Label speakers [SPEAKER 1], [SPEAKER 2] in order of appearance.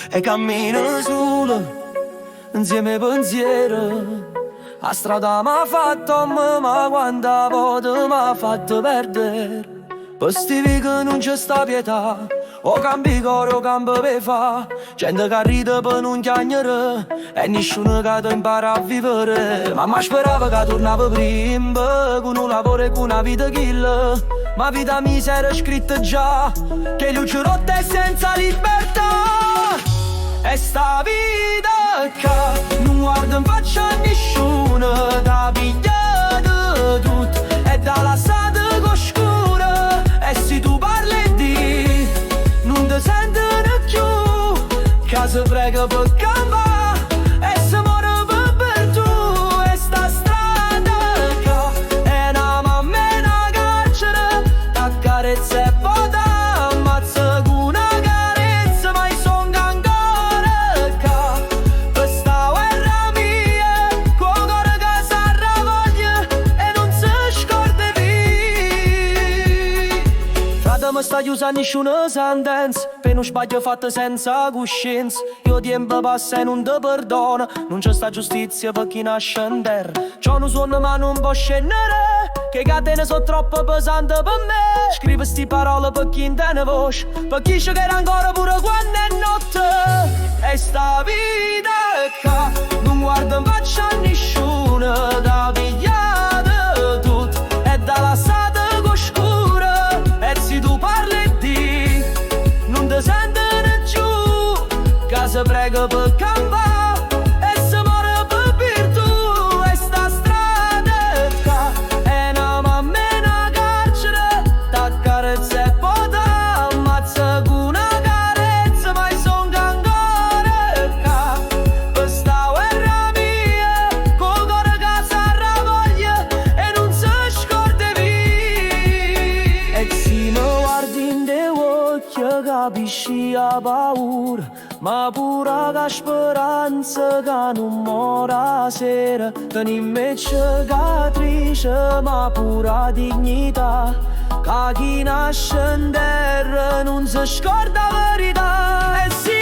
[SPEAKER 1] E cammino solo, insieme ai pensieri. La strada m'ha fatto ma quanta volta m'ha fatto perdere. Per sti che non c'è sta pietà, o cambi cuore o cambi per fa. Gente che ride per non chiagnere e nessuno che ti impara a vivere. Mamma sperava che tornava prima, con un lavoro e con una vita kill. Ma vita mia si era scritta già, che luce rotta e senza libertà. E sta vita che non guarda in faccia a nessuno, da piglia di tutto e dalla strada oscura. E se tu parli di non ti sentono più, che si prega per campare e si muore per tu. E sta strada che è una mamma e una carcere, t'accarezza e poi t'ammazza con una carezza. Ma son ancora qua per sta guerra mia, con cuore che s'arravoglia e non si scorda più. Frate mi sta chiusa nessuna sentenza, per un sbaglio fatto senza coscienza. Io tempo passa e non ti perdono, non c'è sta giustizia per chi nasce in terra. C'ho un suono ma non può scendere, che catene sono troppo pesanti per me. Scrivo sti parole per chi intende voce, per chi c'è che era ancora pure quando è notte. E sta vita che non guarda in faccia a nessuno, da pigliare tutto e dalla strada oscura. E se tu parli di non ti sentono giù, che si prega per campare e si muore per virtù. E sta strada che è una mamma e una carcere, t'accarezza e poi t'ammazza con una carezza. Ma son ancora qua per sta guerra mia, con cuore che s'arravoglia e non si scorda più. E se mi guardi in te occhi capisci la paura, ma pure la speranza che non muore la sera. Tenimmo cicatrice ma pure la dignità, che chi nasce in terra non si scorda la verità. E sì